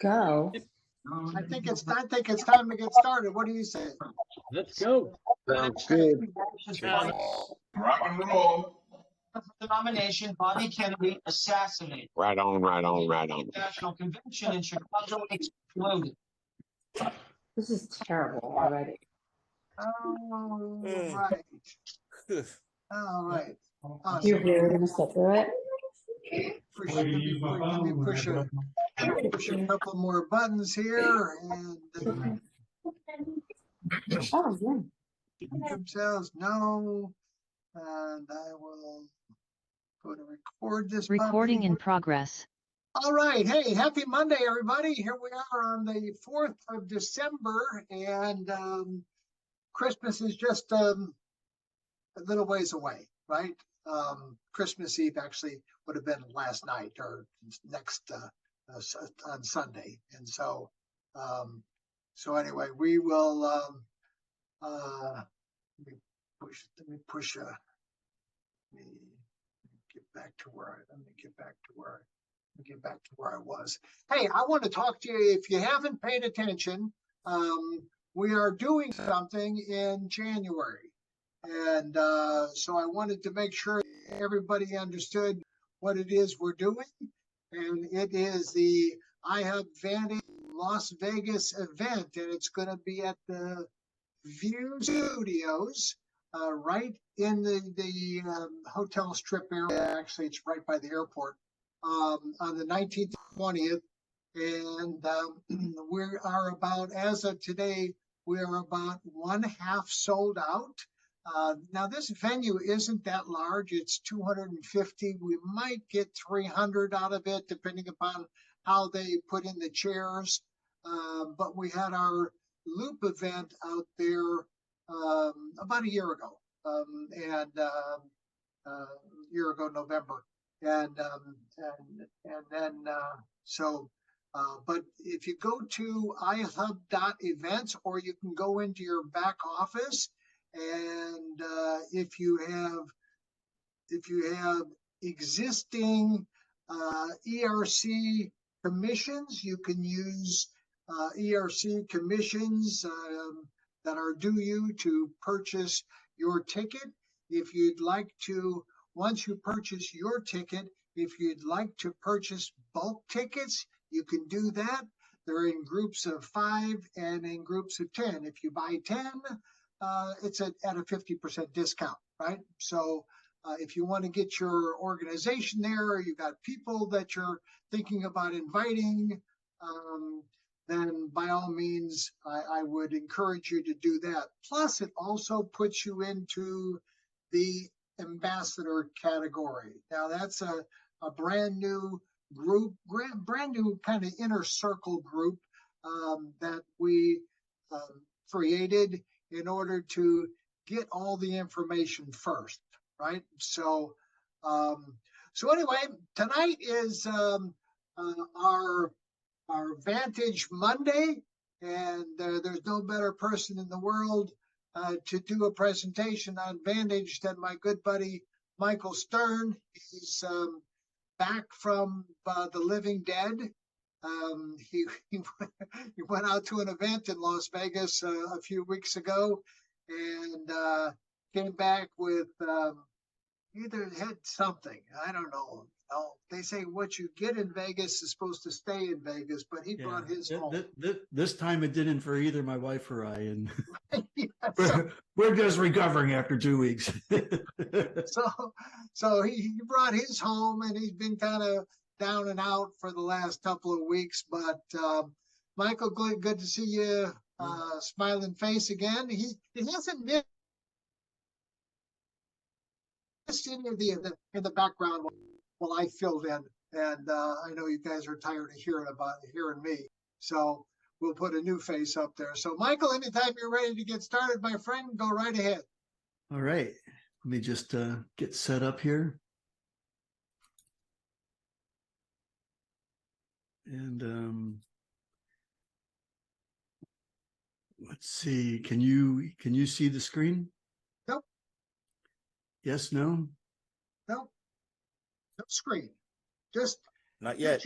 go. I think it's time to get started. What do you say? Let's go. Sounds good. Rock and roll. The nomination, Bobby Kennedy assassinated. Right on, right on, right on. National Convention in Chicago exploded. This is terrible already. All right. All right. Awesome. You're really gonna sit through it? Let me push a couple more buttons here, and Oh, yeah. themselves no, and I will go to record this. Recording puppy. in progress. All right. Hey, happy Monday, everybody. Here we are on the 4th of December, and Christmas is just a little ways away, right? Christmas Eve actually would have been last night or next on Sunday. And so, so anyway, we will, let me get back to where I was. Hey, I want to talk to you. If you haven't paid attention, we are doing something in January. And so I wanted to make sure everybody understood what it is we're doing. And it is the ihub Vantage Las Vegas event. And it's going to be at the View Studios, right in the hotel strip area. Actually, it's right by the airport, on the 19th and 20th. And we are about, as of today, we are about one half sold out. Now this venue isn't that large. It's 250. We might get 300 out of it, depending upon how they put in the chairs. But we had our Loop event out there about a year ago, year ago November, and then so. But if you go to ihub.events, or you can go into your back office, and if you have existing ERC commissions, you can use ERC commissions that are due you to purchase your ticket. If you'd like to, once you purchase your ticket, if you'd like to purchase bulk tickets, you can do that. They're in groups of 5 and in groups of 10. If you buy 10, it's at a 50% discount, right? So if you want to get your organization there, or you got people that you're thinking about inviting, then by all means, I would encourage you to do that. Plus, it also puts you into the ambassador category. Now, that's a brand new group, brand new kind of inner circle group that we created in order to get all the information first, right? So, so anyway, tonight is our Vantage Monday, and there's no better person in the world to do a presentation on Vantage than my good buddy Michael Stern. He's back from the living dead. He went out to an event in Las Vegas a few weeks ago, and came back with either had something, I don't know. They say what you get in Vegas is supposed to stay in Vegas, but he brought his home. This time it didn't for either my wife or I, and Yeah, we're just recovering after 2 weeks. So he brought his home, and he's been kind of down and out for the last couple of weeks. But Michael, good to see you, smiling face again. He hasn't missed any of in the background while I filled in, and I know you guys are tired of hearing me. So we'll put a new face up there. So Michael, anytime you're ready to get started, my friend, go right ahead. All right, let me just get set up here. And let's see, can you see the screen? Nope. Yes, no? Nope. No screen. Just Not yet.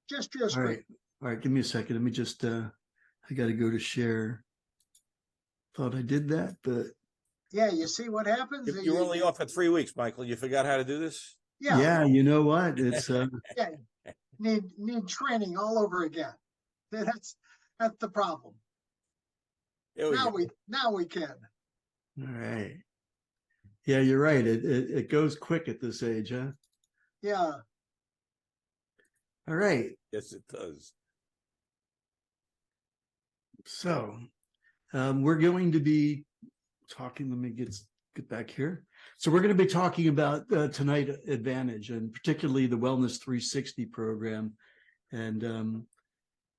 Just your screen. All right. All right, give me a second. Let me just, I got to go to share. Thought I did that, but Yeah, you see what happens? You're only off for 3 weeks, Michael. You forgot how to do this? yeah, you know what? It's, Yeah, need training all over again. That's the problem. There we Now go. we can. all right. Yeah, you're right. It goes quick at this age, huh? Yeah. All right. Yes, it does. So we're going to be talking. Let me get back here. So we're going to be talking about tonight Advantage, and particularly the Wellness 360 program, and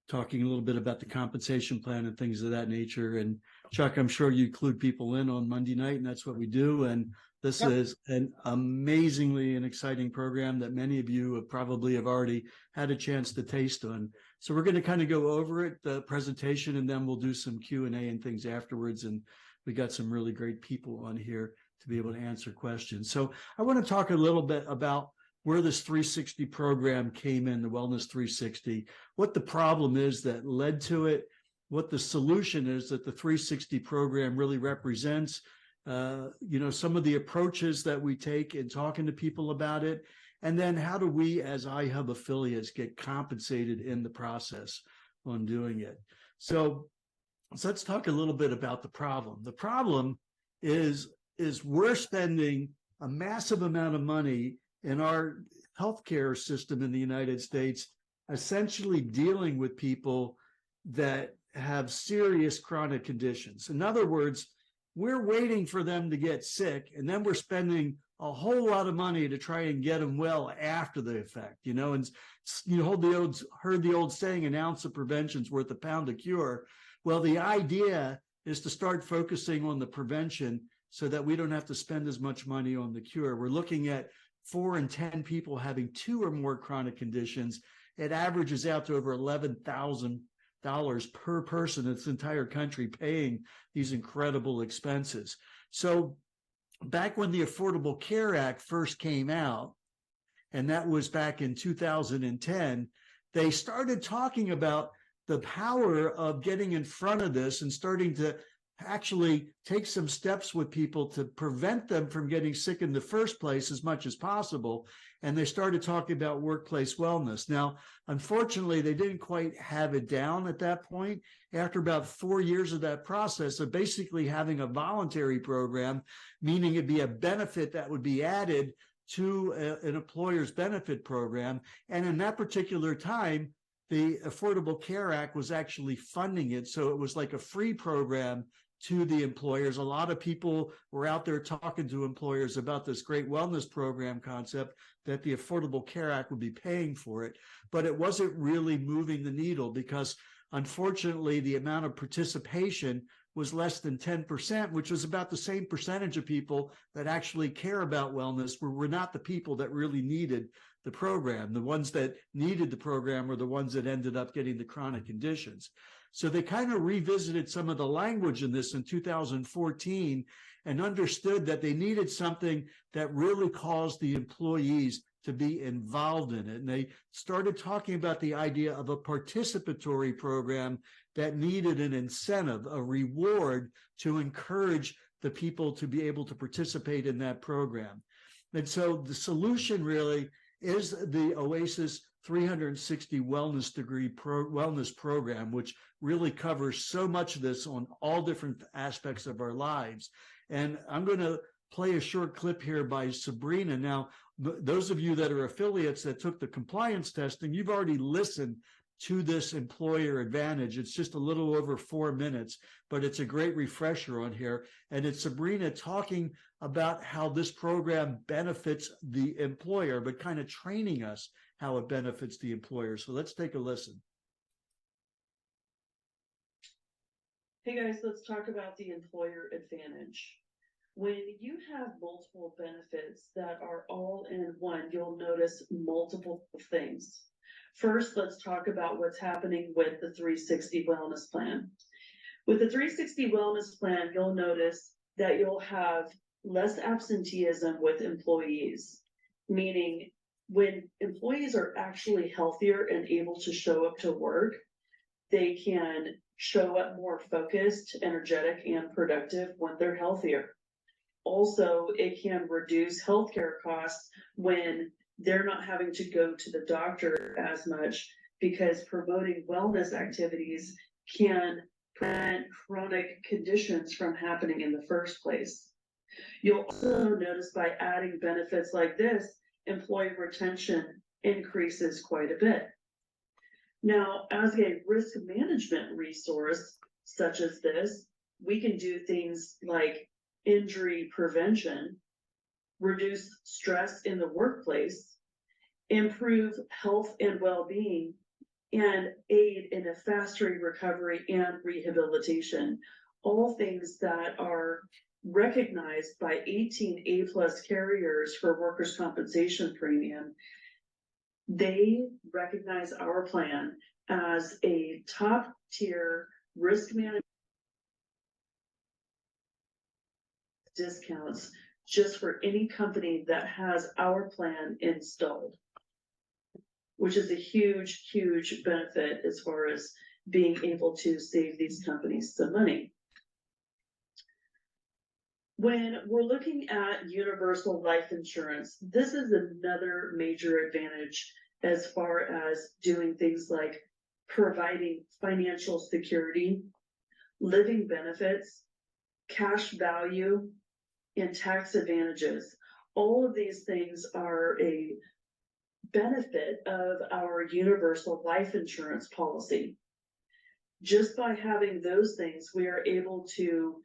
talking a little bit about the compensation plan and things of that nature. And Chuck, I'm sure you include people in on Monday night, and that's what we do. And this Yep. is an amazingly and exciting program that many of you have probably already had a chance to taste on. So we're going to kind of go over it, the presentation, and then we'll do some Q&A and things afterwards. And we got some really great people on here to be able to answer questions. So I want to talk a little bit about where this 360 program came in, the Wellness 360, what the problem is that led to it, what the solution is that the 360 program really represents, some of the approaches that we take in talking to people about it, and then how do we as ihub affiliates get compensated in the process on doing it. So let's talk a little bit about the problem. The problem is we're spending a massive amount of money in our healthcare system in the United States, essentially dealing with people that have serious chronic conditions. In other words, we're waiting for them to get sick, and then we're spending a whole lot of money to try and get them well after the effect, and you heard the old saying, an ounce of prevention is worth a pound of cure. Well, the idea is to start focusing on the prevention so that we don't have to spend as much money on the cure. We're looking at 4 in 10 people having 2 or more chronic conditions. It averages out to over $11,000 per person in this entire country paying these incredible expenses. So back when the Affordable Care Act first came out, and that was back in 2010, they started talking about the power of getting in front of this and starting to actually take some steps with people to prevent them from getting sick in the first place as much as possible. And they started talking about workplace wellness. Now, unfortunately, they didn't quite have it down at that point. After about 4 years of that process of basically having a voluntary program, meaning it'd be a benefit that would be added to an employer's benefit program. And in that particular time, the Affordable Care Act was actually funding it. So it was like a free program to the employers. A lot of people were out there talking to employers about this great wellness program concept that the Affordable Care Act would be paying for it, but it wasn't really moving the needle because unfortunately the amount of participation was less than 10%, which was about the same percentage of people that actually care about wellness were not the people that really needed the program. The ones that needed the program were the ones that ended up getting the chronic conditions. So they kind of revisited some of the language in this in 2014 and understood that they needed something that really caused the employees to be involved in it. And they started talking about the idea of a participatory program that needed an incentive, a reward to encourage the people to be able to participate in that program. And so the solution really is the Oasis 360 wellness program, which really covers so much of this on all different aspects of our lives. And I'm going to play a short clip here by Sabrina. Now, those of you that are affiliates that took the compliance testing, you've already listened to this employer advantage. It's just a little over 4 minutes, but it's a great refresher on here. And it's Sabrina talking about how this program benefits the employer, but kind of training us how it benefits the employer. So let's take a listen. Hey guys, let's talk about the employer advantage. When you have multiple benefits that are all in one, you'll notice multiple things. First, let's talk about what's happening with the 360 wellness plan. With the 360 wellness plan, you'll notice that you'll have less absenteeism with employees, meaning when employees are actually healthier and able to show up to work, they can show up more focused, energetic, and productive when they're healthier. Also, it can reduce healthcare costs when they're not having to go to the doctor as much, because promoting wellness activities can prevent chronic conditions from happening in the first place. You'll also notice by adding benefits like this, employee retention increases quite a bit. Now, as a risk management resource such as this, we can do things like injury prevention, reduce stress in the workplace, improve health and well-being, and aid in a faster recovery and rehabilitation. All things that are recognized by 18 A+ carriers for workers' compensation premium. They recognize our plan as a top tier risk management discounts just for any company that has our plan installed, which is a huge, huge benefit as far as being able to save these companies some money. When we're looking at universal life insurance, this is another major advantage as far as doing things like providing financial security, living benefits, cash value, and tax advantages. All of these things are a benefit of our universal life insurance policy. Just by having those things, we are able to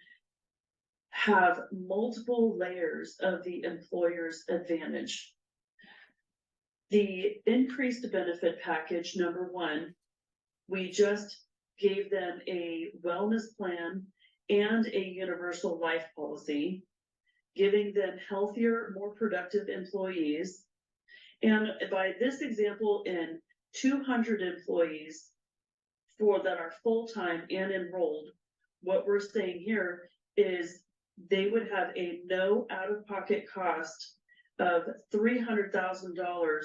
have multiple layers of the employer's advantage. The increased benefit package, number one, we just gave them a wellness plan and a universal life policy, giving them healthier, more productive employees. And by this example, in 200 employees that are full-time and enrolled, what we're saying here is they would have a no out-of-pocket cost of $300,000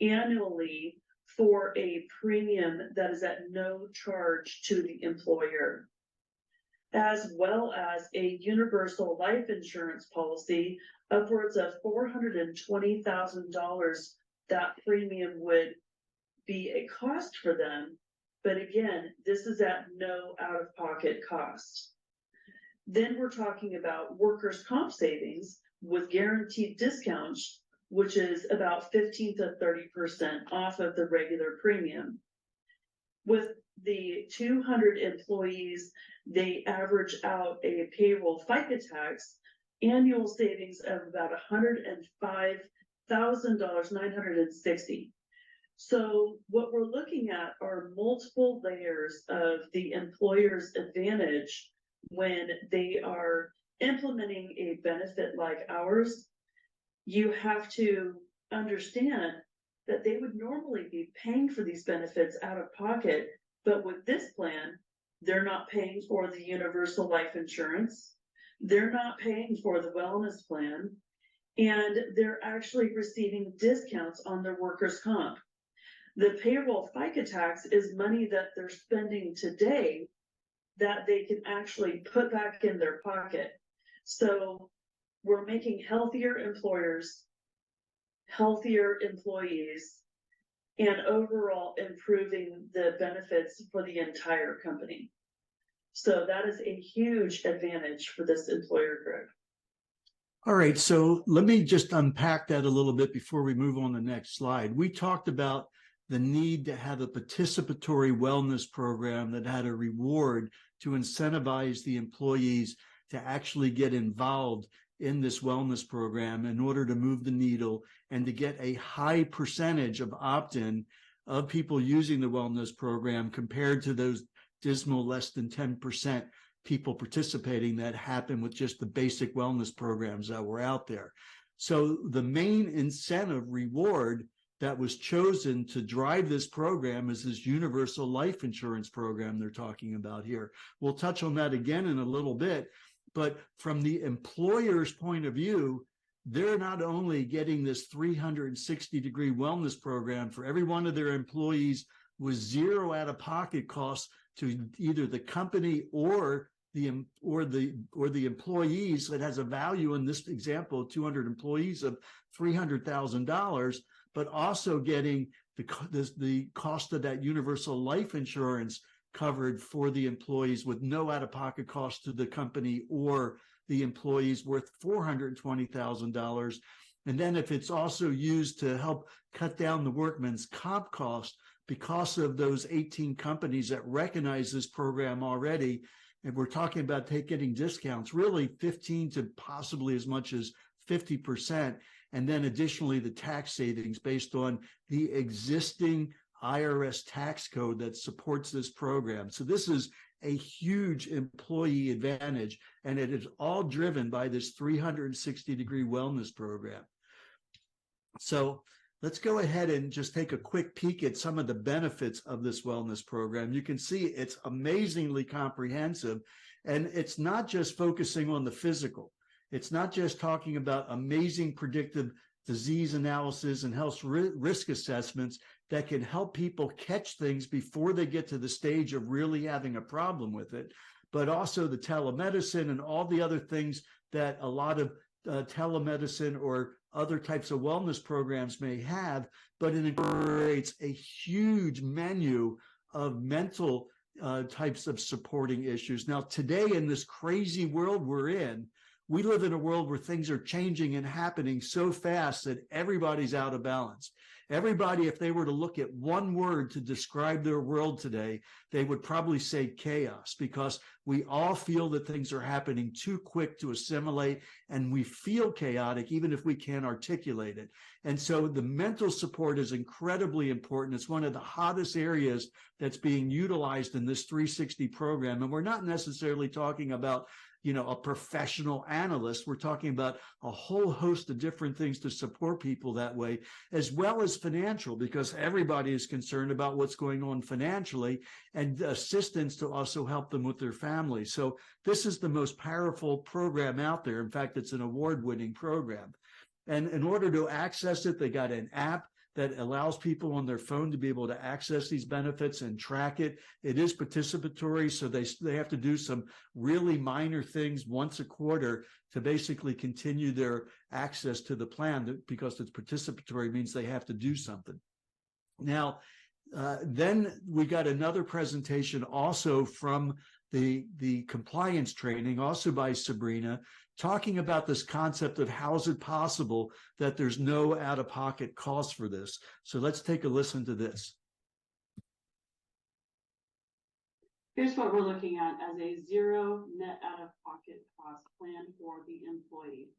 annually for a premium that is at no charge to the employer, as well as a universal life insurance policy upwards of $420,000. That premium would be a cost for them. But again, this is at no out-of-pocket cost. Then we're talking about workers' comp savings with guaranteed discounts, which is about 15 to 30% off of the regular premium. With the 200 employees, they average out a payroll FICA tax annual savings of about $105,960. So what we're looking at are multiple layers of the employer's advantage when they are implementing a benefit like ours. You have to understand that they would normally be paying for these benefits out of pocket, but with this plan, they're not paying for the universal life insurance, they're not paying for the wellness plan, and they're actually receiving discounts on their workers' comp. The payroll FICA tax is money that they're spending today that they can actually put back in their pocket. So we're making healthier employers, healthier employees, and overall improving the benefits for the entire company. So that is a huge advantage for this employer group. All right, so let me just unpack that a little bit before we move on to the next slide. We talked about the need to have a participatory wellness program that had a reward to incentivize the employees to actually get involved in this wellness program in order to move the needle and to get a high percentage of opt-in of people using the wellness program compared to those dismal less than 10% people participating that happen with just the basic wellness programs that were out there. So the main incentive reward that was chosen to drive this program is this universal life insurance program they're talking about here. We'll touch on that again in a little bit, but from the employer's point of view, they're not only getting this 360-degree wellness program for every one of their employees with zero out-of-pocket costs to either the company or the employees. That has a value in this example of 200 employees of $300,000, but also getting the cost of that universal life insurance covered for the employees with no out-of-pocket cost to the company or the employees, worth $420,000. And then if it's also used to help cut down the workman's comp cost, because of those 18 companies that recognize this program already, and we're talking about getting discounts, really 15 to possibly as much as 50%. And then additionally, the tax savings based on the existing IRS tax code that supports this program. So this is a huge employee advantage, and it is all driven by this 360-degree wellness program. So let's go ahead and just take a quick peek at some of the benefits of this wellness program. You can see it's amazingly comprehensive, and it's not just focusing on the physical. It's not just talking about amazing predictive disease analysis and health risk assessments that can help people catch things before they get to the stage of really having a problem with it, but also the telemedicine and all the other things that a lot of telemedicine or other types of wellness programs may have, but it incorporates a huge menu of mental types of supporting issues. Now, today in this crazy world we're in, we live in a world where things are changing and happening so fast that everybody's out of balance. Everybody, if they were to look at one word to describe their world today, they would probably say chaos, because we all feel that things are happening too quick to assimilate, and we feel chaotic even if we can't articulate it. And so the mental support is incredibly important. It's one of the hottest areas that's being utilized in this 360 program. And we're not necessarily talking about a professional analyst. We're talking about a whole host of different things to support people that way, as well as financial, because everybody is concerned about what's going on financially, and assistance to also help them with their family. So this is the most powerful program out there. In fact, it's an award-winning program. And in order to access it, they got an app that allows people on their phone to be able to access these benefits and track it. It is participatory, so they have to do some really minor things once a quarter to basically continue their access to the plan, because it's participatory means they have to do something. Now, then we got another presentation also from the compliance training, also by Sabrina, talking about this concept of how is it possible that there's no out-of-pocket cost for this. So let's take a listen to this. Here's what we're looking at as a zero net out-of-pocket cost plan for the employee.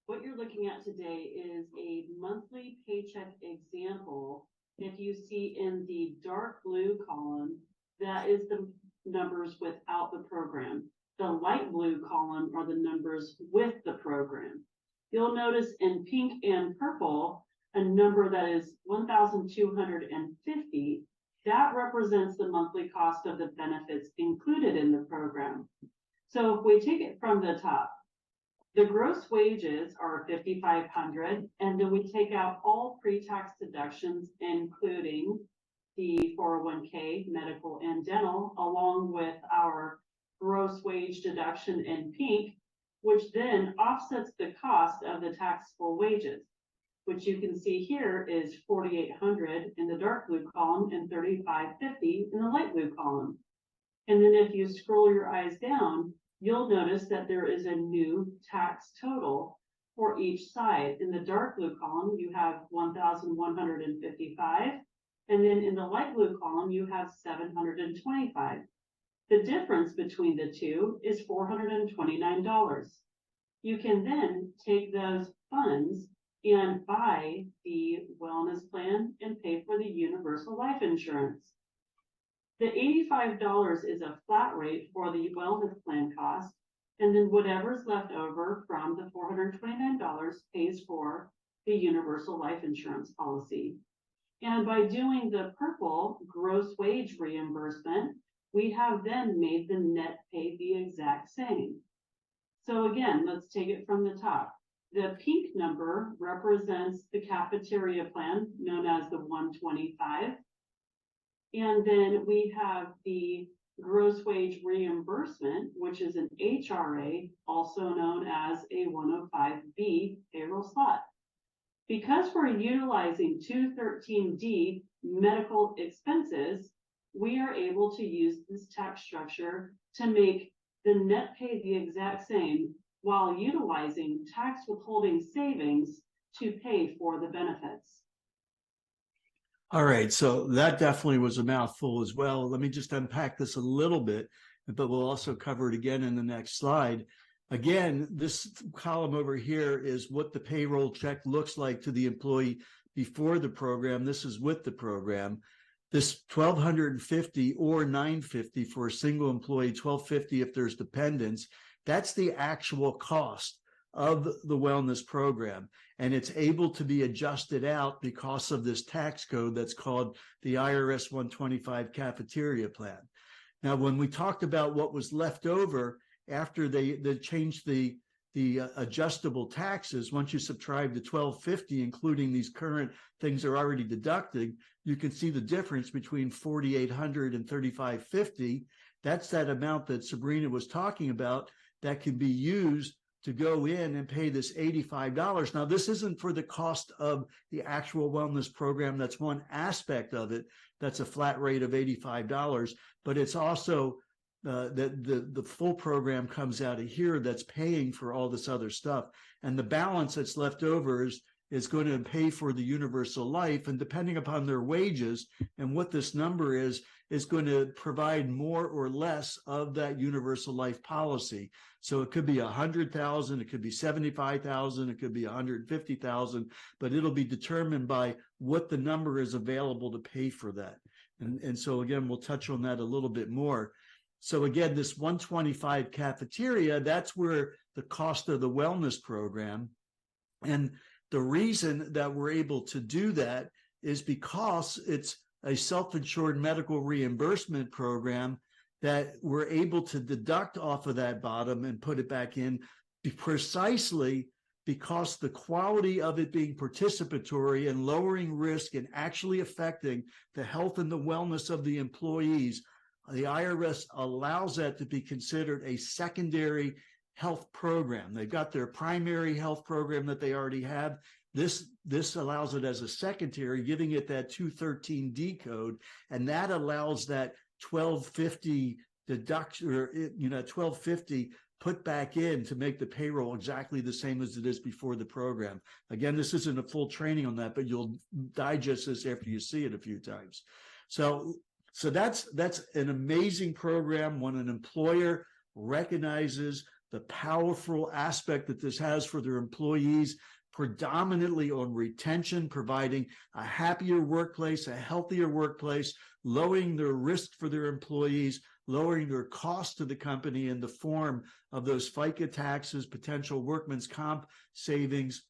What you're looking at today is a monthly paycheck example. If you see in the dark blue column, that is the numbers without the program. The light blue column are the numbers with the program. You'll notice in pink and purple a number that is 1,250. That represents the monthly cost of the benefits included in the program. So if we take it from the top, the gross wages are $5,500, and then we take out all pre-tax deductions, including the 401k, medical, and dental, along with our gross wage deduction in pink, which then offsets the cost of the taxable wages, which you can see here is $4,800 in the dark blue column and $3,550 in the light blue column. And then if you scroll your eyes down, you'll notice that there is a new tax total for each side. In the dark blue column, you have $1,155, and then in the light blue column, you have $725. The difference between the two is $429. You can then take those funds and buy the wellness plan and pay for the universal life insurance. The $85 is a flat rate for the wellness plan cost, and then whatever's left over from the $429 pays for the universal life insurance policy. And by doing the purple gross wage reimbursement, we have then made the net pay the exact same. So again, let's take it from the top. The pink number represents the cafeteria plan, known as the 125. And then we have the gross wage reimbursement, which is an HRA, also known as a 105B payroll spot. Because we're utilizing 213D medical expenses, we are able to use this tax structure to make the net pay the exact same while utilizing tax withholding savings to pay for the benefits. All right, so that definitely was a mouthful as well. Let me just unpack this a little bit, but we'll also cover it again in the next slide. Again, this column over here is what the payroll check looks like to the employee before the program. This is with the program. This $1,250 or $950 for a single employee, $1,250 if there's dependents. That's the actual cost of the wellness program. And it's able to be adjusted out because of this tax code that's called the IRS 125 cafeteria plan. Now, when we talked about what was left over after they changed the adjustable taxes, once you subtract the $1,250, including these current things are already deducted, you can see the difference between $4,800 and $3,550. That's that amount that Sabrina was talking about that can be used to go in and pay this $85. Now, this isn't for the cost of the actual wellness program. That's one aspect of it. That's a flat rate of $85, but it's also the full program comes out of here that's paying for all this other stuff. And the balance that's left over is going to pay for the universal life. And depending upon their wages and what this number is going to provide more or less of that universal life policy. So it could be 100,000, it could be 75,000, it could be 150,000, but it'll be determined by what the number is available to pay for that. And so again, we'll touch on that a little bit more. So again, this 125 cafeteria, that's where the cost of the wellness program. And the reason that we're able to do that is because it's a self-insured medical reimbursement program that we're able to deduct off of that bottom and put it back in precisely because the quality of it being participatory and lowering risk and actually affecting the health and the wellness of the employees, the IRS allows that to be considered a secondary health program. They've got their primary health program that they already have. This allows it as a secondary, giving it that 213D code, and that allows that $1,250 deduction, or $1,250 put back in to make the payroll exactly the same as it is before the program. Again, this isn't a full training on that, but you'll digest this after you see it a few times. So that's an amazing program when an employer recognizes the powerful aspect that this has for their employees, predominantly on retention, providing a happier workplace, a healthier workplace, lowering their risk for their employees, lowering their cost to the company in the form of those FICA taxes, potential workman's comp savings,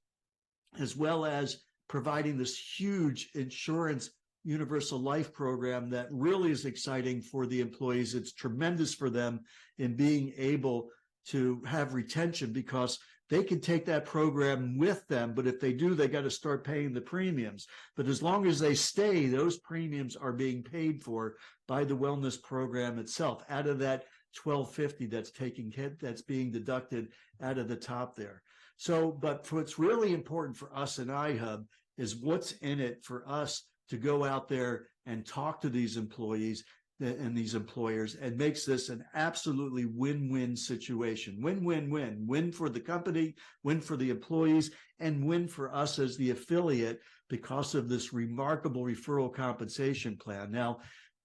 as well as providing this huge insurance universal life program that really is exciting for the employees. It's tremendous for them in being able to have retention because they can take that program with them, but if they do, they got to start paying the premiums. But as long as they stay, those premiums are being paid for by the wellness program itself out of that $1,250 that's being deducted out of the top there. So, but what's really important for us in ihub is what's in it for us to go out there and talk to these employees and these employers, and makes this an absolutely win-win situation. Win-win-win. Win for the company, win for the employees, and win for us as the affiliate because of this remarkable referral compensation plan. Now,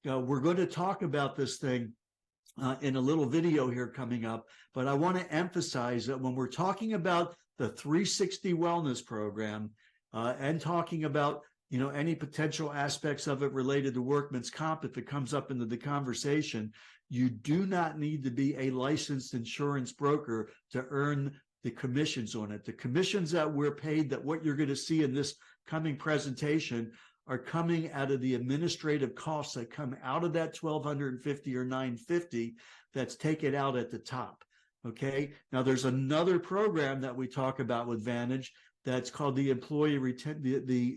we're going to talk about this thing in a little video here coming up, but I want to emphasize that when we're talking about the 360 Wellness Program and talking about any potential aspects of it related to workman's comp, if it comes up into the conversation, you do not need to be a licensed insurance broker to earn the commissions on it. The commissions that we're paid, that what you're going to see in this coming presentation, are coming out of the administrative costs that come out of that $1,250 or $950 that's taken out at the top. Okay. Now there's another program that we talk about with Vantage that's called the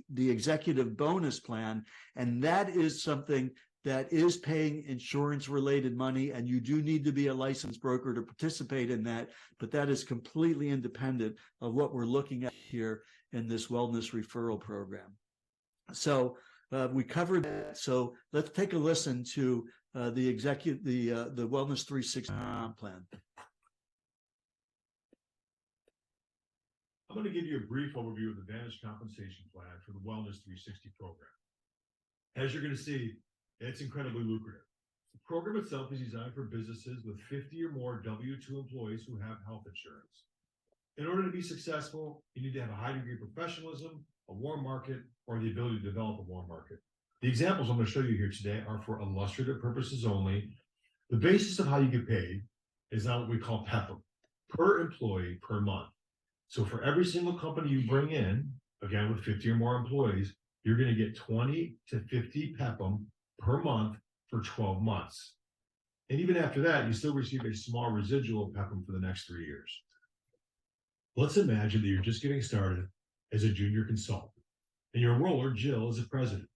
the executive bonus plan. And that is something that is paying insurance related money. And you do need to be a licensed broker to participate in that. But that is completely independent of what we're looking at here in this wellness referral program. So we covered that. So let's take a listen to the Wellness 360 plan. I'm going to give you a brief overview of the Vantage compensation plan for the Wellness 360 program. As you're going to see, it's incredibly lucrative. The program itself is designed for businesses with 50 or more W-2 employees who have health insurance. In order to be successful, you need to have a high degree of professionalism, a warm market, or the ability to develop a warm market. The examples I'm going to show you here today are for illustrative purposes only. The basis of how you get paid is on what we call PEPM, per employee per month. So for every single company you bring in, again with 50 or more employees, you're going to get 20 to 50 PEPM per month for 12 months. And even after that, you still receive a small residual PEPM for the next 3 years. Let's imagine that you're just getting started as a junior consultant, and your enroller, Jill, is the president.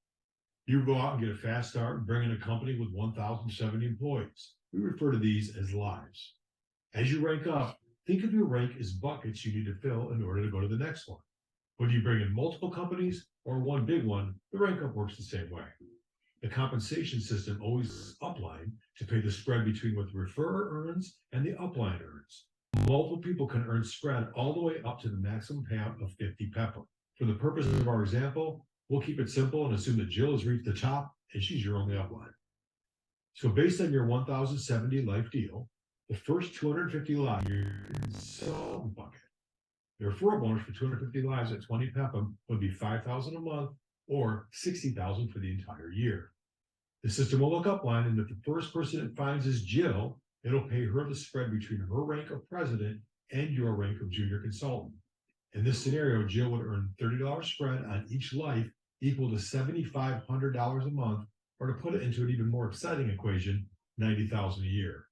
You go out and get a fast start and bring in a company with 1,070 employees. We refer to these as lives. As you rank up, think of your rank as buckets you need to fill in order to go to the next one. Whether you bring in multiple companies or one big one, the rank up works the same way. The compensation system always is upline to pay the spread between what the referrer earns and the upline earns. Multiple people can earn spread all the way up to the maximum payout of 50 PEPM. For the purposes of our example, we'll keep it simple and assume that Jill has reached the top and she's your only upline. So based on your 1,070 life deal, the first 250 lives you're in consultant bucket. The referral bonus for 250 lives at 20 PEPM would be $5,000 a month or $60,000 for the entire year. The system will look upline, and if the first person it finds is Jill, it'll pay her the spread between her rank of president and your rank of junior consultant. In this scenario, Jill would earn $30 spread on each life, equal to $7,500 a month, or to put it into an even more exciting equation, $90,000 a year.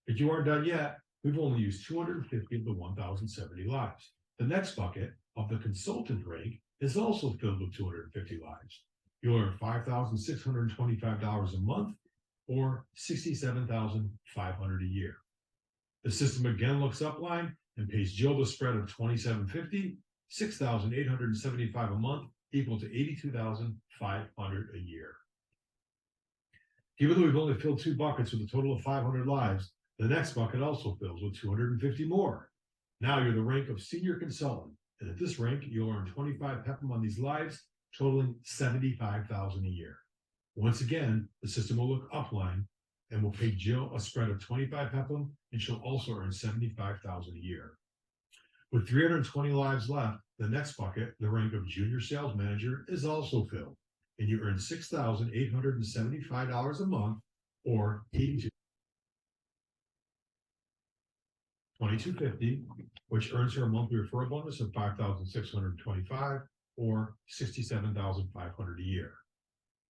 If you aren't done yet, we've only used 250 of the 1,070 lives. The next bucket of the consultant rank is also filled with 250 lives. You'll earn $5,625 a month or $67,500 a year. The system again looks upline and pays Jill the spread of $2,750, $6,875 a month, equal to $82,500 a year. Given that we've only filled 2 buckets with a total of 500 lives, the next bucket also fills with 250 more. Now you're the rank of senior consultant, and at this rank, you'll earn 25 PEPM on these lives, totaling $75,000 a year. Once again, the system will look upline and will pay Jill a spread of 25 PEPM, and she'll also earn $75,000 a year. With 320 lives left, the next bucket, the rank of junior sales manager, is also filled, and you earn $6,875 a month or $22.50, which earns her a monthly referral bonus of $5,625 or $67,500 a year.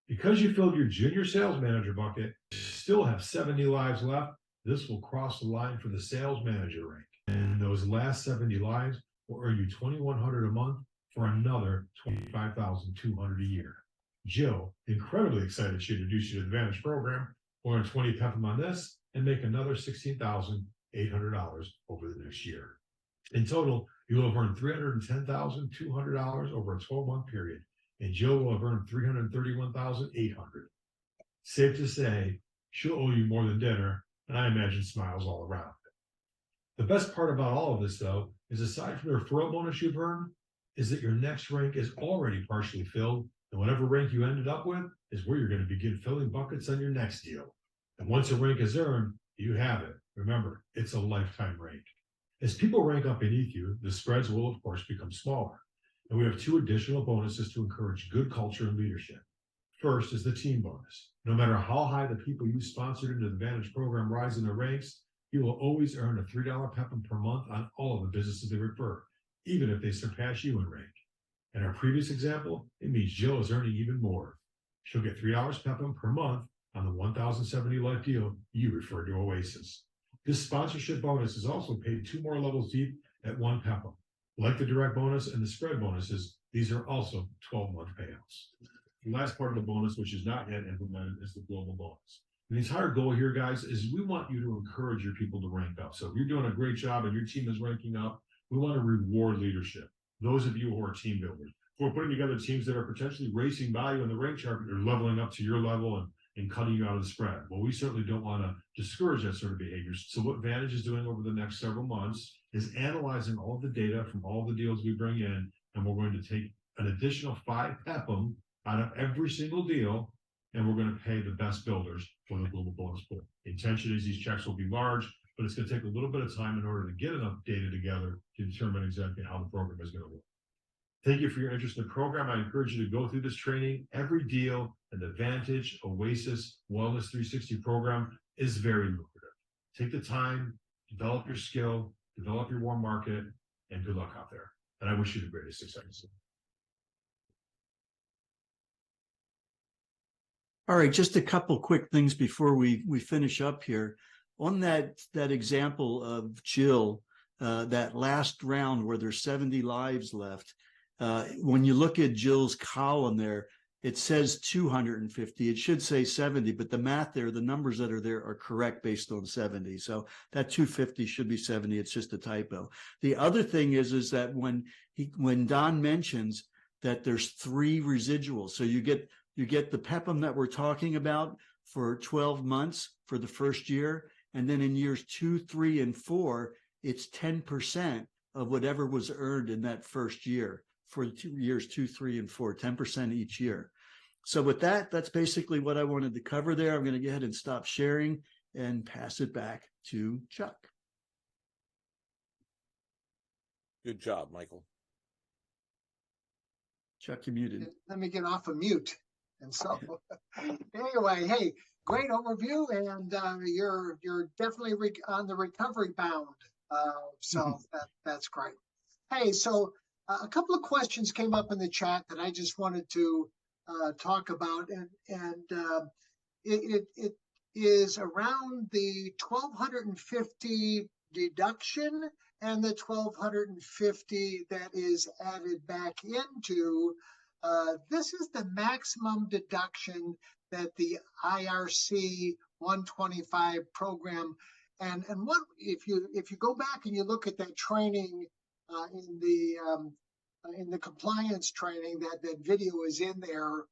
Because you filled your junior sales manager bucket, you still have 70 lives left. This will cross the line for the sales manager rank. And those last 70 lives will earn you $2,100 a month for another $25,200 a year. Jill, incredibly excited she introduced you to the Vantage program, will earn 20 PEPM on this and make another $16,800 over the next year. In total, you will have earned $310,200 over a 12-month period, and Jill will have earned $331,800. Safe to say, she'll owe you more than dinner, and I imagine smiles all around. The best part about all of this, though, is aside from the referral bonus you've earned, is that your next rank is already partially filled, and whatever rank you ended up with is where you're going to begin filling buckets on your next deal. And once a rank is earned, you have it. Remember, it's a lifetime rank. As people rank up beneath you, the spreads will, of course, become smaller. And we have 2 additional bonuses to encourage good culture and leadership. First is the team bonus. No matter how high the people you sponsored into the Vantage program rise in their ranks, you will always earn a $3 PEPM per month on all of the businesses they refer, even if they surpass you in rank. In our previous example, it means Jill is earning even more. She'll get $3 PEPM per month on the 1,070 life deal you referred to Oasis. This sponsorship bonus is also paid 2 more levels deep at one PEPM. Like the direct bonus and the spread bonuses, these are also 12-month payouts. The last part of the bonus, which is not yet implemented, is the global bonus. And the entire goal here, guys, is we want you to encourage your people to rank up. So if you're doing a great job and your team is ranking up, we want to reward leadership. Those of you who are team builders, who are putting together teams that are potentially racing by you in the rank chart, but they're leveling up to your level and cutting you out of the spread. Well, we certainly don't want to discourage that sort of behavior. So what Vantage is doing over the next several months is analyzing all the data from all the deals we bring in, and we're going to take an additional 5 PEPM out of every single deal, and we're going to pay the best builders for the global bonus pool. The intention is these checks will be large, but it's going to take a little bit of time in order to get enough data together to determine exactly how the program is going to work. Thank you for your interest in the program. I encourage you to go through this training. Every deal in the Vantage Oasis Wellness 360 program is very lucrative. Take the time, develop your skill, develop your warm market, and good luck out there. And I wish you the greatest success. All right, just a couple quick things before we finish up here. On that example of Jill, that last round where there's 70 lives left, when you look at Jill's column there, it says 250. It should say 70, but the math there, the numbers that are there are correct based on 70. So that 250 should be 70. It's just a typo. The other thing is that when Don mentions that there's 3 residuals, so you get the PEPM that we're talking about for 12 months for the first year. And then in years 2, 3, and 4, it's 10% of whatever was earned in that first year for years 2, 3, and 4, 10% each year. So with that, that's basically what I wanted to cover there. I'm going to go ahead and stop sharing and pass it back to Chuck. Good job, Michael. Chuck, you're muted. Let me get off of mute. And so, anyway, hey, great overview, and you're definitely on the recovery bound. So that's great. Hey, so a couple of questions came up in the chat that I just wanted to talk about, and it is around the 1,250 deduction and the 1,250 that is added back into. This is the maximum deduction that the IRC 125 program, and what if you go back and you look at that training in the compliance training, that video is in there.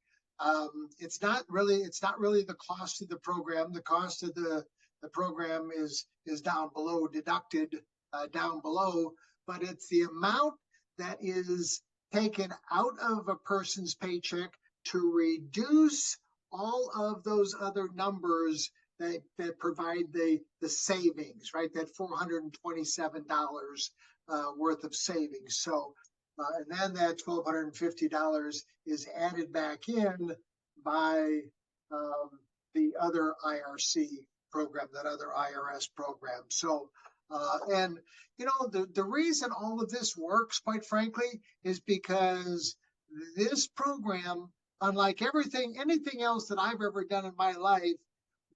It's not really the cost of the program. The cost of the program is down below, deducted down below, but it's the amount that is taken out of a person's paycheck to reduce all of those other numbers that provide the savings, right? That $427 worth of savings. So, and then that $1,250 is added back in by the other IRC program, that other IRS program. So, and you know, the reason all of this works, quite frankly, is because this program, unlike anything else that I've ever done in my life,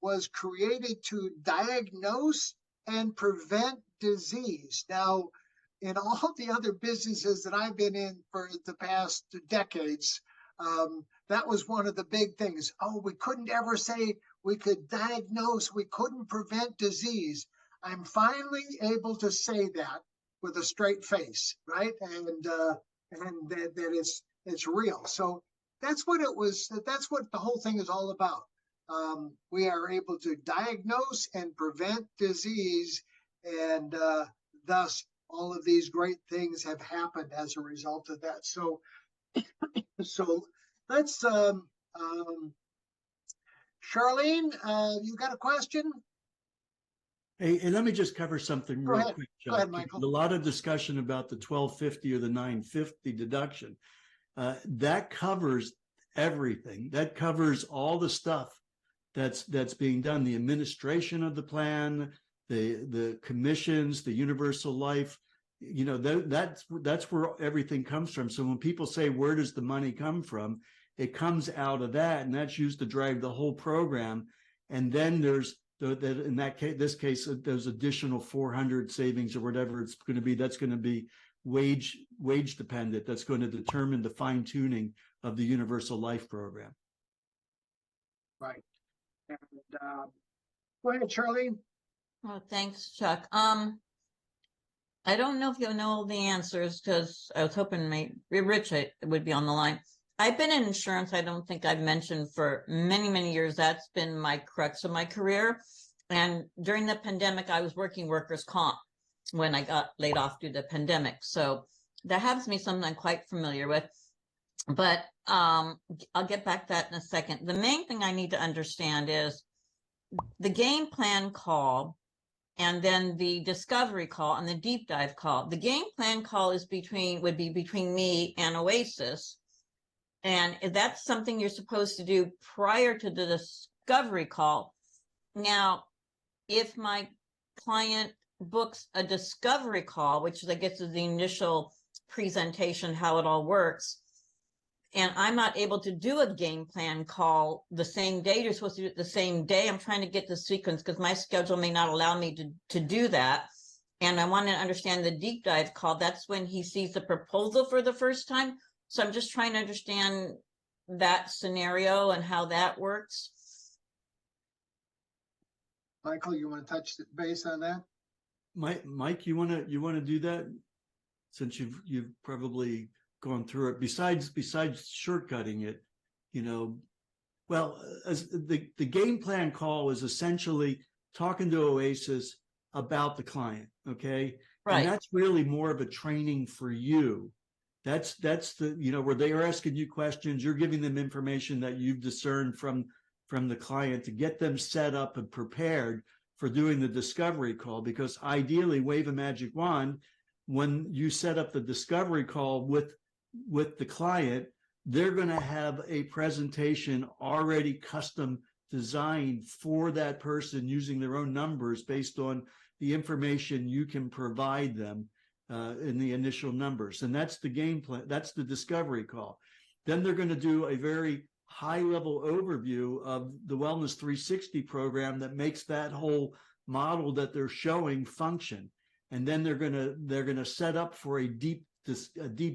was created to diagnose and prevent disease. Now, in all the other businesses that I've been in for the past decades, that was one of the big things. Oh, we couldn't ever say we could diagnose, we couldn't prevent disease. I'm finally able to say that with a straight face, right? And that it's real. So that's what it was. That's what the whole thing is all about. We are able to diagnose and prevent disease, and thus all of these great things have happened as a result of that. So, let's, Charlene, you got a question? Hey, let me just cover something real quick, Chuck. Go ahead, Michael. A lot of discussion about the 1,250 or the 950 deduction. That covers everything. That covers all the stuff that's being done, the administration of the plan, the commissions, the universal life. You know, that's where everything comes from. So when people say, where does the money come from? It comes out of that, and that's used to drive the whole program. And then there's that in that case, this case, those additional 400 savings or whatever it's going to be, that's going to be wage dependent. That's going to determine the fine tuning of the universal life program. Right. And, go ahead, Charlene. Oh, thanks, Chuck. I don't know if you'll know all the answers because I was hoping Rich would be on the line. I've been in insurance, I don't think I've mentioned, for many, many years. That's been my crux of my career. And during the pandemic, I was working workers' comp when I got laid off due to the pandemic. So that happens to be something I'm quite familiar with. But I'll get back to that in a second. The main thing I need to understand is the game plan call and then the discovery call and the deep dive call. The game plan call would be between me and Oasis. And that's something you're supposed to do prior to the discovery call. Now, if my client books a discovery call, which I guess is the initial presentation, how it all works, and I'm not able to do a game plan call the same day, you're supposed to do it the same day. I'm trying to get the sequence because my schedule may not allow me to do that. And I want to understand the deep dive call. That's when he sees the proposal for the first time. So I'm just trying to understand that scenario and how that works. Michael, you want to touch the base on that? Mike, you want to do that, since you've probably gone through it. Besides shortcutting it, well, as the game plan call is essentially talking to Oasis about the client. Okay, right? And that's really more of a training for you. That's the where they are asking you questions, you're giving them information that you've discerned from the client to get them set up and prepared for doing the discovery call. Because ideally, wave a magic wand, when you set up the discovery call with the client, they're going to have a presentation already custom designed for that person using their own numbers based on the information you can provide them in the initial numbers. And that's the game plan. That's the discovery call. Then they're going to do a very high level overview of the Wellness 360 program that makes that whole model that they're showing function. And then they're going to set up for a deep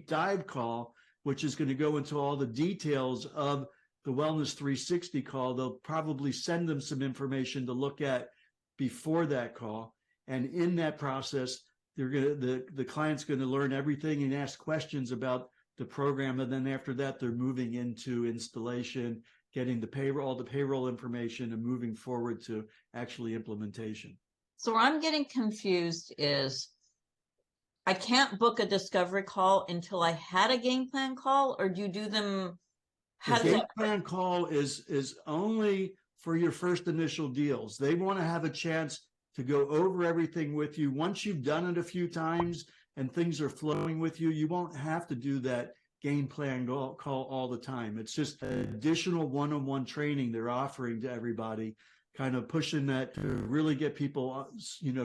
dive call, which is going to go into all the details of the Wellness 360 call. They'll probably send them some information to look at before that call. And in that process, the client's going to learn everything and ask questions about the program. And then after that, they're moving into installation, getting all the payroll information, and moving forward to actually implementation. So where I'm getting confused is I can't book a discovery call until I had a game plan call, or do you do them? The game plan call is only for your first initial deals. They want to have a chance to go over everything with you. Once you've done it a few times and things are flowing with you, you won't have to do that game plan call all the time. It's just additional one-on-one training they're offering to everybody, kind of pushing that to really get people,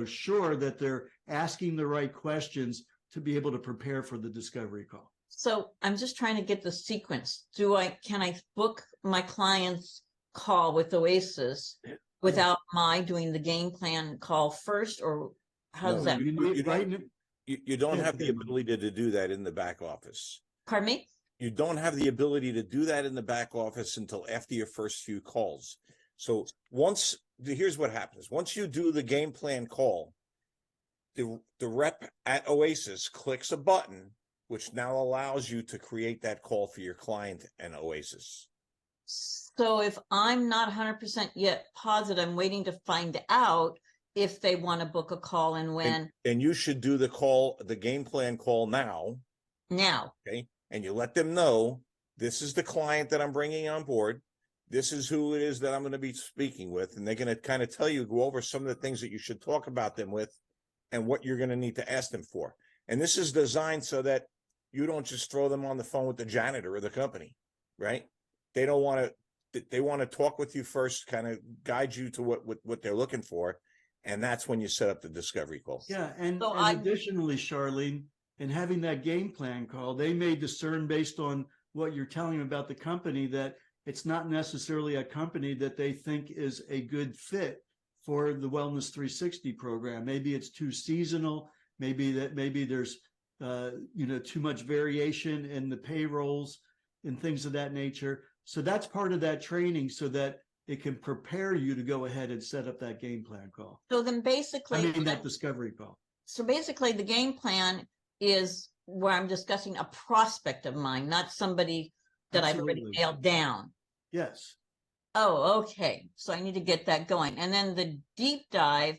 sure that they're asking the right questions to be able to prepare for the discovery call. So I'm just trying to get the sequence. Can I book my client's call with Oasis without my doing the game plan call first, or how does that? You don't have the ability to do that in the back office. Pardon me? You don't have the ability to do that in the back office until after your first few calls. So here's what happens. Once you do the game plan call, the rep at Oasis clicks a button, which now allows you to create that call for your client and Oasis. So if I'm not 100% yet positive, I'm waiting to find out if they want to book a call and when. And you should do the game plan call now. Now. Okay. And you let them know, this is the client that I'm bringing on board. This is who it is that I'm going to be speaking with. And they're going to kind of go over some of the things that you should talk about them with and what you're going to need to ask them for. And this is designed so that you don't just throw them on the phone with the janitor of the company, right? They want to talk with you first, kind of guide you to what they're looking for. And that's when you set up the discovery call. Yeah. And additionally, Charlene, in having that game plan call, they may discern based on what you're telling them about the company that it's not necessarily a company that they think is a good fit for the Wellness 360 program. Maybe it's too seasonal. Maybe there's too much variation in the payrolls and things of that nature. So that's part of that training so that it can prepare you to go ahead and set up that game plan call. So then basically, That discovery call. so basically the game plan is where I'm discussing a prospect of mine, not somebody that I've already Absolutely. nailed down. Yes. Oh, okay. So I need to get that going. And then the deep dive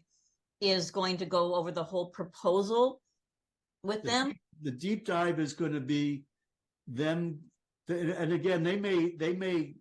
is going to go over the whole proposal with them. The deep dive is going to be them, and again, they may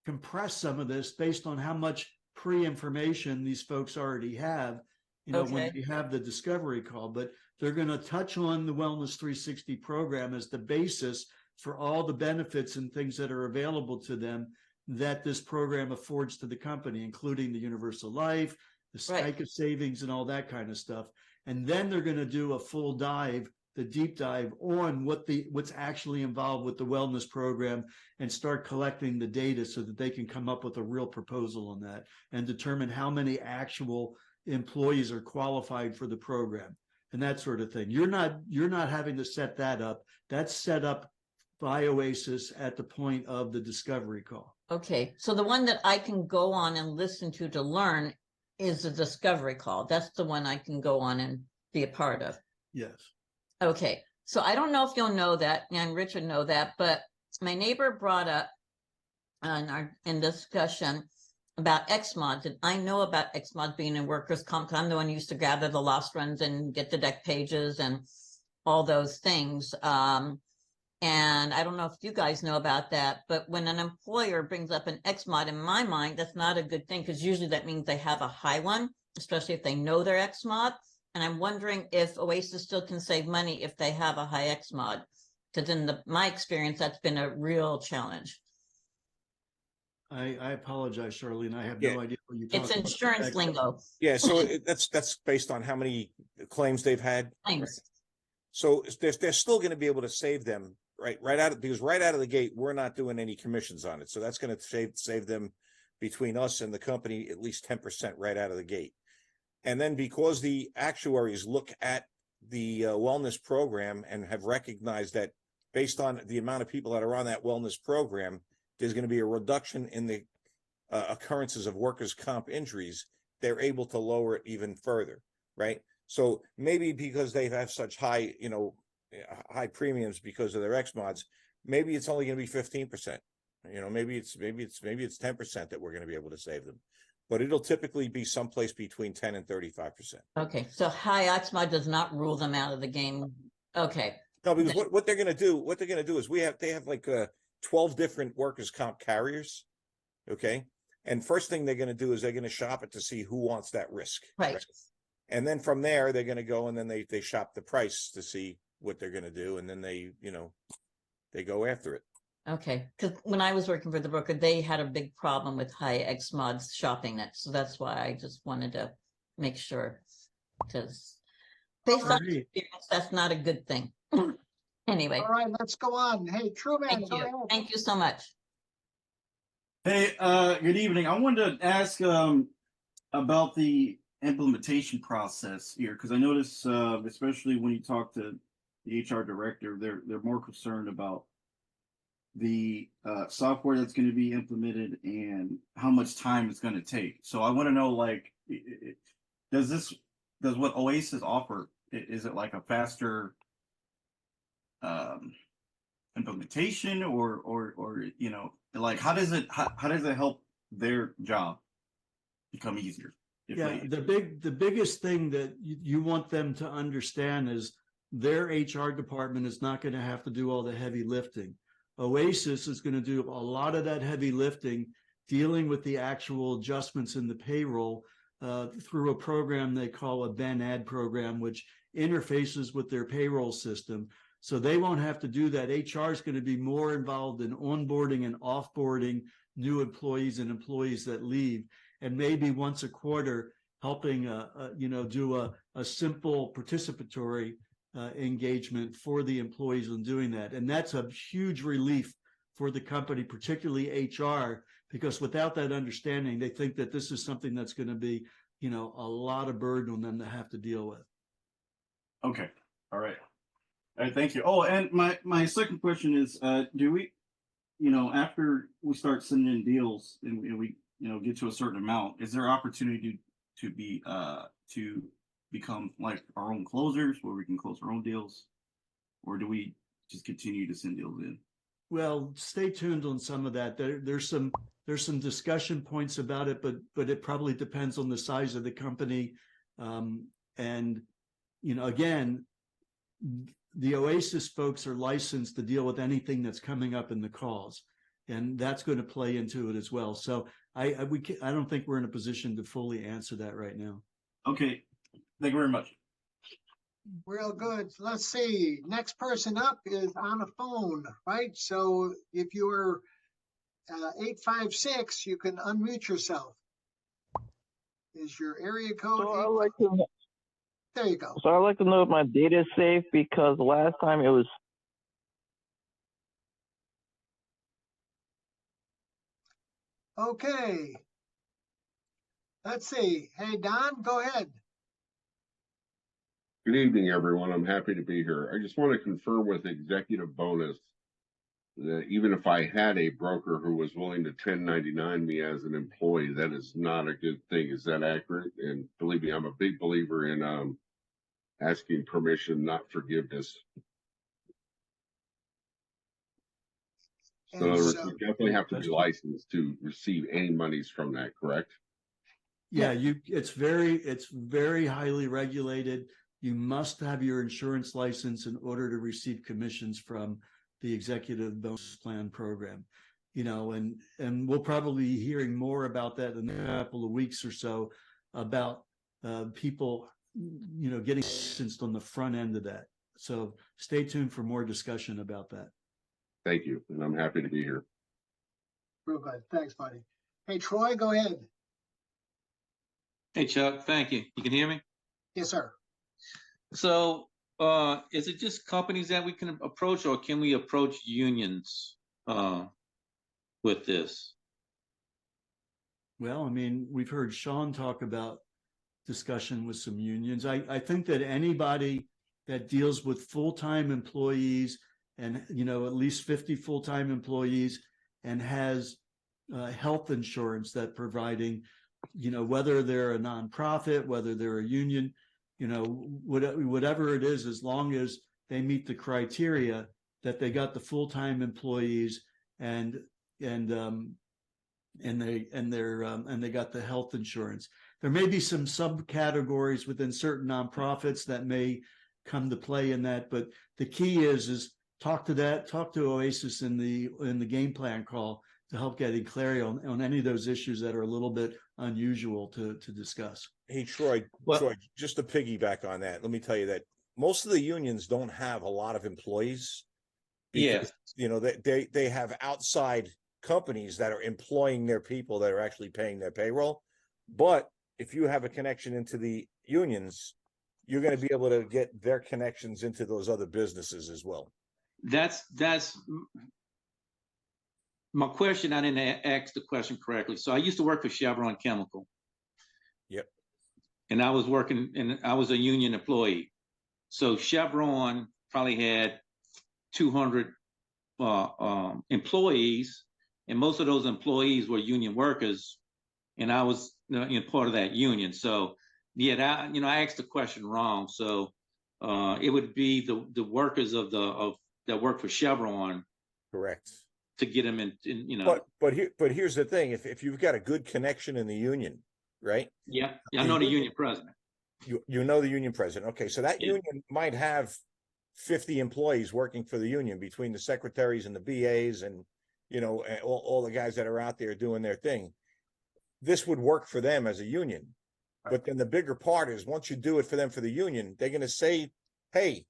compress some of this based on how much pre-information these folks already have, when they have the discovery call, but they're going to touch on the Wellness 360 program as the basis for all the benefits and things that are available to them that this program affords to the company, including the universal life, the SPICA savings, and all that kind of stuff. And then they're going to do a full dive, the deep dive on what's actually involved with the wellness program and start collecting the data so that they can come up with a real proposal on that and determine how many actual employees are qualified for the program and that sort of thing. You're not having to set that up. That's set up by Oasis at the point of the discovery call. Okay. So the one that I can go on and listen to learn is the discovery call. That's the one I can go on and be a part of. Yes. Okay. So I don't know if you'll know that, and Richard know that, but my neighbor brought up in discussion about XMODs, and I know about XMODs being in workers' comp. I'm the one who used to gather the lost runs and get the deck pages and all those things. And I don't know if you guys know about that, but when an employer brings up an XMOD, in my mind, that's not a good thing, because usually that means they have a high one, especially if they know their XMOD. And I'm wondering if Oasis still can save money if they have a high XMOD, because in my experience, that's been a real challenge. I apologize, Charlene. I have no idea what you're talking It's about. insurance lingo. Yeah, so that's based on how many claims they've had. Claims. So they're still going to be able to save them right out of the gate. We're not doing any commissions on it, so that's going to save them between us and the company at least 10% right out of the gate. And then because the actuaries look at the wellness program and have recognized that based on the amount of people that are on that wellness program, there's going to be a reduction in the occurrences of workers' comp injuries, they're able to lower it even further, right? So maybe because they have such high, high premiums because of their XMODs, maybe it's only going to be 15%. Maybe it's 10% that we're going to be able to save them, but it'll typically be someplace between 10 and 35%. Okay, so high XMOD does not rule them out of the game. Okay. No, because what they're going to do is they have like 12 different workers' comp carriers. Okay. And first thing they're going to do is they're going to shop it to see who wants that risk. Right. And then from there, they're going to go and then they shop the price to see what they're going to do. And then they go after it. Okay. Because when I was working for the broker, they had a big problem with high XMODs shopping it. So that's why I just wanted to make sure, because based on experience, that's not a good thing. Anyway. All right, let's go on. Hey, Truman. Thank you. Thank you so much. Hey, good evening. I wanted to ask about the implementation process here, because I notice, especially when you talk to the HR director, they're more concerned about the software that's going to be implemented and how much time it's going to take. So I want to know, like, does what Oasis offer, is it like a faster implementation, or like how does it help their job become easier? The biggest thing that you want them to understand is their HR department is not going to have to do all the heavy lifting. Oasis is going to do a lot of that heavy lifting, dealing with the actual adjustments in the payroll through a program they call a Ben-Ad program, which interfaces with their payroll system. So they won't have to do that. HR is going to be more involved in onboarding and offboarding new employees and employees that leave, and maybe once a quarter helping do a simple participatory engagement for the employees in doing that. And that's a huge relief for the company, particularly HR, because without that understanding, they think that this is something that's going to be a lot of burden on them to have to deal with. Okay. All right. All right. Thank you. Oh, and my second question is, do we, after we start sending in deals and we, get to a certain amount, is there opportunity to become like our own closers where we can close our own deals, or do we just continue to send deals in? Well, stay tuned on some of that. There's some discussion points about it, but it probably depends on the size of the company. And again, the Oasis folks are licensed to deal with anything that's coming up in the calls, and that's going to play into it as well. So I don't think we're in a position to fully answer that right now. Okay, thank you very much. Real good. Let's see. Next person up is on a phone, right? So if you're 856, you can unmute yourself. Is your area code? There you go. So I'd like to know if my data is safe, because last time it was. Okay. Let's see. Hey, Don, go ahead. Good evening, everyone. I'm happy to be here. I just want to confirm with executive bonus that even if I had a broker who was willing to 1099 me as an employee, that is not a good thing. Is that accurate? And believe me, I'm a big believer in asking permission, not forgiveness. So in other words, we definitely have to be licensed to receive any monies from that, correct? Yeah, it's very highly regulated. You must have your insurance license in order to receive commissions from the executive bonus plan program. And we'll probably be hearing more about that in a couple of weeks or so, about people, getting licensed on the front end of that. So stay tuned for more discussion about that. Thank you, and I'm happy to be here. Real good. Thanks, buddy. Hey, Troy, go ahead. Hey, Chuck, thank you. You can hear me? Yes, sir. So, is it just companies that we can approach, or can we approach unions with this? Well, I mean, we've heard Sean talk about discussion with some unions. I think that anybody that deals with full-time employees and, at least 50 full-time employees and has health insurance that providing, whether they're a nonprofit, whether they're a union, whatever it is, as long as they meet the criteria that they got the full-time employees and they got the health insurance. There may be some subcategories within certain nonprofits that may come to play in that, but the key is talk to Oasis in the game plan call to help getting clarity on any of those issues that are a little bit unusual to discuss. Hey, Troy, just to piggyback on that, let me tell you that most of the unions don't have a lot of employees. Because, they have outside companies that are employing their people that are actually paying their payroll. But if you have a connection into the unions, you're going to be able to get their connections into those other businesses as well. That's my question. I didn't ask the question correctly. So I used to work for Chevron Chemical. Yep. And I was a union employee. So Chevron probably had 200 employees, and most of those employees were union workers, and I was part of that union. So I asked the question wrong. So it would be the workers that work for Chevron. Correct. To get them in. But here's the thing: if you've got a good connection in the union, right? Yeah, I know the union president. You know the union president. Okay, so that union might have 50 employees working for the union between the secretaries and the BAs and all the guys that are out there doing their thing. This would work for them as a union. But then the bigger part is once you do it for them for the union, they're going to say, hey,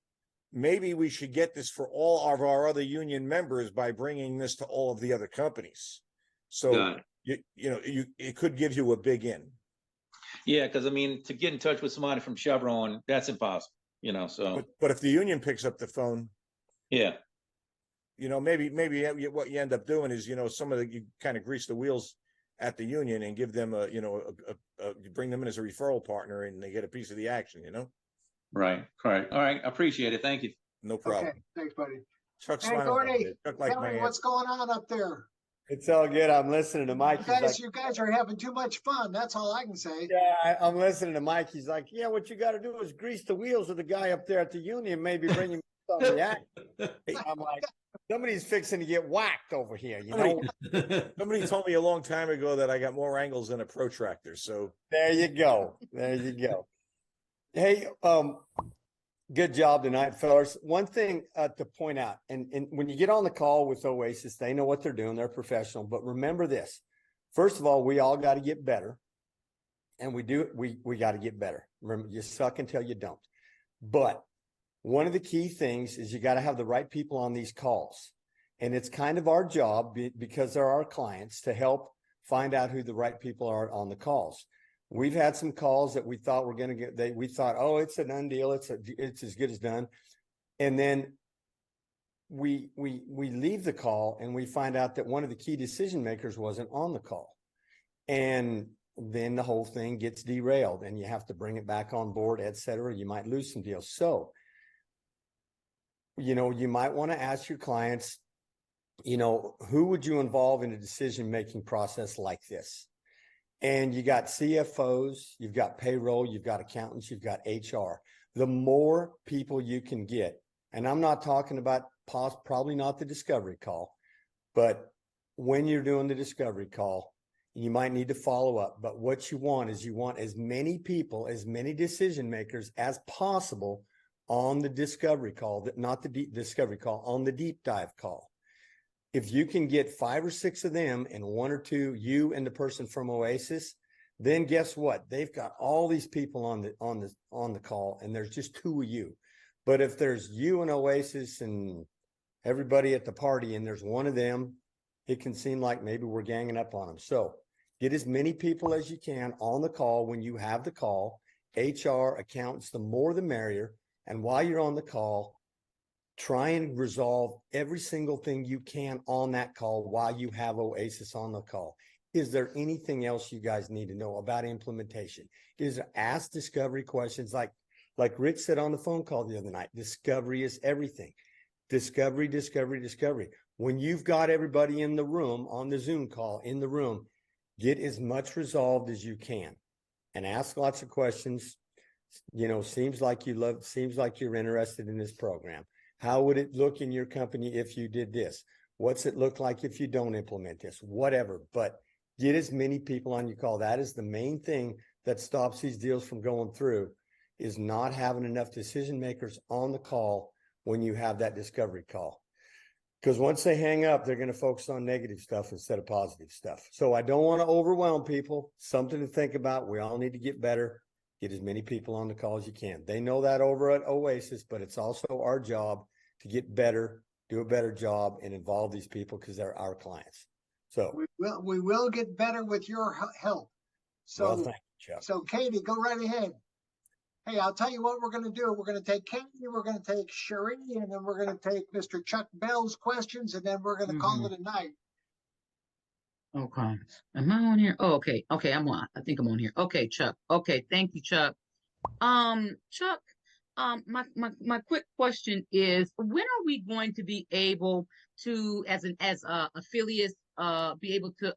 maybe we should get this for all of our other union members by bringing this to all of the other companies. So it could give you a big in. Yeah, because to get in touch with somebody from Chevron, that's impossible. So. But if the union picks up the phone, yeah, maybe what you end up doing is you kind of grease the wheels at the union and give them you bring them in as a referral partner and they get a piece of the action, Right, correct. All right, I appreciate it. Thank you. No problem. Okay, thanks, buddy. Chuck's Hey, smiling. Gordy, Chuck like tell my me what's going on up there. It's all good. I'm listening to Mike. You guys are having too much fun. That's all I can say. Yeah, I'm listening to Mike. He's like, yeah, what you got to do is grease the wheels of the guy up there at the union, maybe bring him on the act. I'm like, somebody's fixing to get whacked over here, Somebody told me a long time ago that I got more angles than a protractor. So there you go. There you go. Hey, good job tonight, fellas. One thing to point out, and when you get on the call with Oasis, they know what they're doing. They're professional. But remember this. First of all, we all got to get better. And we got to get better. Remember, you suck until you don't. But one of the key things is you got to have the right people on these calls. And it's kind of our job, because they're our clients, to help find out who the right people are on the calls. We've had some calls that we thought were going to get, we thought, oh, it's a done deal. It's as good as done. And then we leave the call and we find out that one of the key decision makers wasn't on the call. And then the whole thing gets derailed and you have to bring it back on board, et cetera. You might lose some deals. So, you might want to ask your clients, who would you involve in a decision-making process like this? And you got CFOs, you've got payroll, you've got accountants, you've got HR. The more people you can get, and I'm not talking about probably not the discovery call, but when you're doing the discovery call, you might need to follow up. But what you want is as many people, as many decision makers as possible on the discovery call, not the deep discovery call, on the deep dive call. If you can get 5 or 6 of them and 1 or 2, you and the person from Oasis, then guess what? They've got all these people on the call, and there's just 2 of you. But if there's you and Oasis and everybody at the party, and there's 1 of them, it can seem like maybe we're ganging up on them. So get as many people as you can on the call when you have the call. HR, accountants, the more the merrier. And while you're on the call, try and resolve every single thing you can on that call while you have Oasis on the call. Is there anything else you guys need to know about implementation? Ask discovery questions like Rich said on the phone call the other night. Discovery is everything. Discovery, discovery, discovery. When you've got everybody in the room, on the Zoom call, in the room, get as much resolved as you can and ask lots of questions. Seems like you're interested in this program. How would it look in your company if you did this? What's it look like if you don't implement this? Whatever. But get as many people on your call. That is the main thing that stops these deals from going through, is not having enough decision makers on the call when you have that discovery call. Because once they hang up, they're going to focus on negative stuff instead of positive stuff. So I don't want to overwhelm people. Something to think about. We all need to get better. Get as many people on the call as you can. They know that over at Oasis, but it's also our job to get better, do a better job, and involve these people because they're our clients. So we will get better with your help. So, well, thank you, Chuck. So Katie, go right ahead. Hey, I'll tell you what we're going to do. We're going to take Katie, we're going to take Sheree, and then we're going to take Mr. Chuck Bell's questions, and then we're going to call it a night. Okay. Am I on here? Oh, okay. Okay, I'm on. I think I'm on here. Okay, Chuck. Okay, thank you, Chuck. Chuck, my quick question is, when are we going to be able to, as affiliates, be able to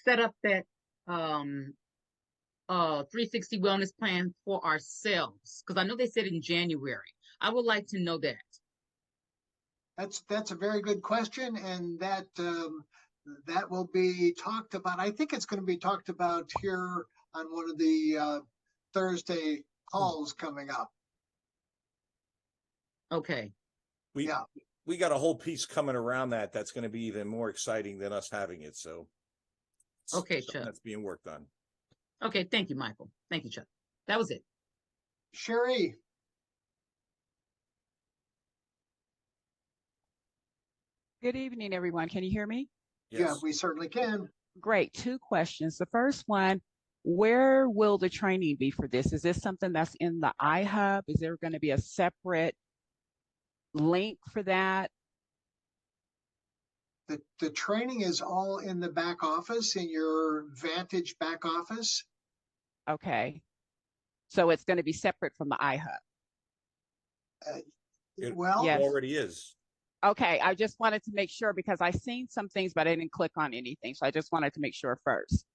set up that 360 wellness plan for ourselves? Because I know they said in January. I would like to know that. That's a very good question, and that will be talked about. I think it's going to be talked about here on one of the Thursday calls coming up. Okay. We got a whole piece coming around that's going to be even more exciting than us having it. So okay, Chuck. That's being worked on. Okay, thank you, Michael. Thank you, Chuck. That was it. Sheree. Good evening, everyone. Can you hear me? Yes. Yeah, we certainly can. Great. 2 questions. The first one, where will the training be for this? Is this something that's in the ihub? Is there going to be a separate link for that? The training is all in the back office, in your Vantage back office. Okay. So it's going to be separate from the ihub. It Well, Yes. already is. Okay, I just wanted to make sure because I seen some things, but I didn't click on anything. So I just wanted to make sure first.